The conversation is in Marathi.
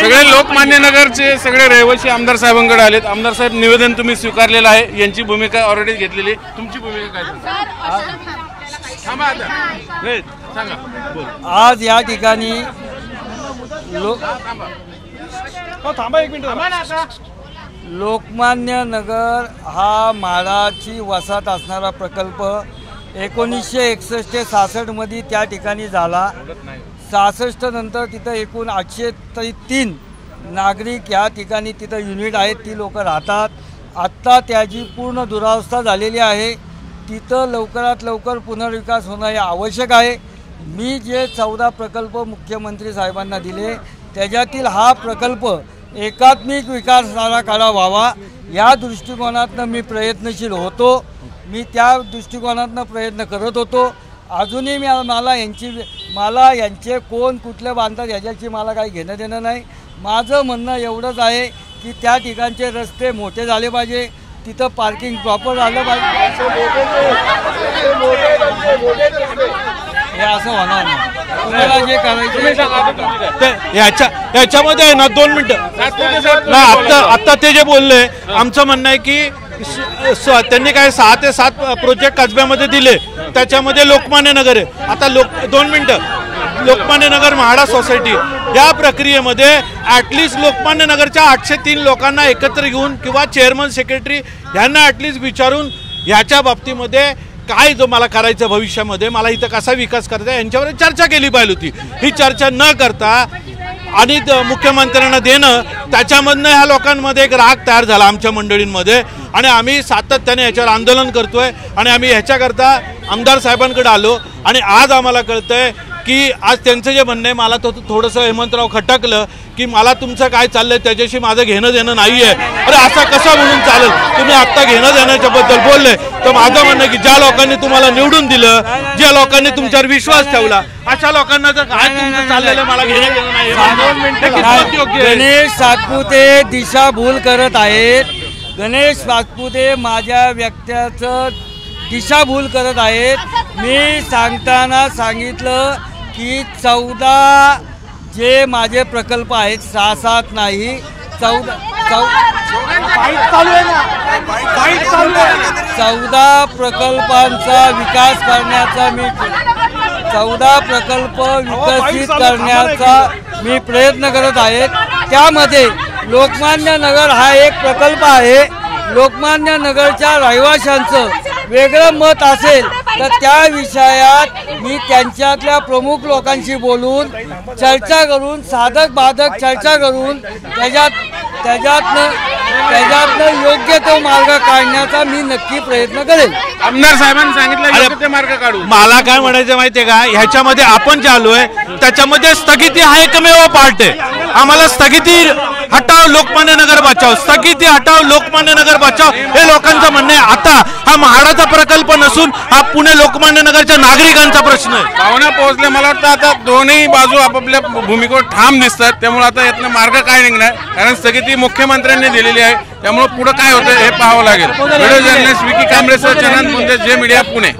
सगळे लोकमान्य नगरचे सगळे रहिवासी आमदार साहेबांकडे आलेत। आमदार साहेब, निवेदन तुम्ही स्वीकारलेलं आहे, यांची भूमिका ऑलरेडी घेतलेली, तुमची भूमिका काय? थांबा आता, सांगा, बोल। आज या ठिकाणी थांबा एक मिनिट, थांबा ना आता। लोकमान्य नगर हा म्हाडाची वसाहत असणारा प्रकल्प 1961-66 मध्ये त्या ठिकाणी झाला। 66 नंतर तिथं एकूण 803 नागरिक या ठिकाणी तिथं युनिट आहेत, ती लोक राहतात। आत्ता त्याची पूर्ण दुरावस्था झालेली आहे, तिथं लवकरात लवकर पुनर्विकास होणं हे आवश्यक आहे। मी जे 14 प्रकल्प मुख्यमंत्री साहेबांना दिले त्याच्यातील हा प्रकल्प एकात्मिक विकास आराखडा व्हावा या दृष्टिकोनातनं मी प्रयत्नशील होतो। मी त्या दृष्टिकोनातनं प्रयत्न करत होतो। अजूनही मला यांचे कोण कुठले बांधतात याच्याशी मला काही घेणं देणं नाही। माझं म्हणणं एवढंच आहे की त्या ठिकाणचे रस्ते मोठे झाले पाहिजे, तिथं पार्किंग प्रॉपर झालं पाहिजे। हे असं होणार नाही, तुम्हाला जे करायचं याच्यामध्ये आहे ना 2 मिनिटं आत्ता ते जे बोलले, आमचं म्हणणं आहे की त्यांनी काय 6 ते 7 प्रोजेक्ट कसब्यामध्ये दिले, त्याच्यामध्ये लोकमान्य नगर आहे। आता 2 मिनिटं, लोकमान्य नगर म्हाडा सोसायटी या प्रक्रियेमध्ये ॲटलिस्ट लोकमान्य नगरच्या 803 लोकांना एकत्र घेऊन किंवा चेअरमन सेक्रेटरी यांना ॲटलिस्ट विचारून ह्याच्या बाबतीमध्ये काय जो मला करायचं भविष्यामध्ये, मला इथं कसा विकास करायचा यांच्यावर चर्चा केली पाहिजे होती। ही चर्चा न करता आणि मुख्यमंत्र्यांना देणं, त्याच्यामधनं ह्या लोकांमध्ये एक राग तयार झाला आमच्या मंडळींमध्ये आणि आम्ही सातत्याने याच्यावर आंदोलन करतोय आणि आम्ही ह्याच्याकरता आमदार साहेबांकडे आलो आणि आज आम्हाला कळतंय की आज त्यांचं जे म्हणणं आहे, मला तो थोडंसं हेमंतराव खटकलं की मला तुमचं काय चाललंय त्याच्याशी माझं घेणं देणं नाही आहे। अरे असं कसं म्हणून चालेल? तुम्ही आत्ता घेणं देण्याच्याबद्दल बोलले तर माझं म्हणणं की ज्या लोकांनी तुम्हाला निवडून दिलं, ज्या लोकांनी तुमच्यावर विश्वास ठेवला, अशा लोकांना जर काय तुमचं चाललेलं मला घेणं देणं नाही। गणेश सातपुते दिशाभूल करत आहेत। गणेश सातपुते माझ्या व्यक्त्याचं दिशाभूल करत आहेत। मी सांगताना सांगितलं की 14 जे माझे प्रकल्प आहेत, 6-7 नाही, 14 प्रकल्पांचा विकास करण्याचा 14 प्रकल्प विकसित करण्याचा मी प्रयत्न करत आहे। त्यामध्ये लोकमान्य नगर हा एक प्रकल्प आहे। लोकमान्य नगरच्या रहिवाशांचं वेगळं मत असेल तर त्या विषयात मी त्यांच्यातल्या प्रमुख लोकांशी बोलून चर्चा करून, साधक बाधक चर्चा करून त्याच्यातनं योग्य तो मार्ग काढण्याचा मी नक्की प्रयत्न करेन। आमदार साहेबांनी सांगितलं योग्य ते मार्ग काढू। मला काय म्हणायचं माहितीये का, ह्याच्यामध्ये आपण जे आलोय त्याच्यामध्ये स्थगिती हा एकमेव पार्ट आहे। आम्हाला स्थगिती हटाव लोकमान्य नगर बचाव, स्थगिती हटाव लोकमान्य नगर बचाव हे लोकांचं म्हणणं आहे। आता हा म्हाडाचा प्रकल्प नसून हा पुणे लोकमान्य नगरच्या नागरिकांचा प्रश्न आहे। भावना पोहोचल्या, मला वाटतं आता दोन्ही बाजू आपापल्या भूमिकेवर ठाम दिसतात, त्यामुळे आता यातनं मार्ग काय निघणार, कारण स्थगिती मुख्यमंत्र्यांनी दिलेली आहे, त्यामुळे पुढे काय होतं हे पाहावं लागेल। व्हिडिओ जर्नलिस्ट विकी कांबळे सह चनन मुंजे, जे मीडिया, पुणे।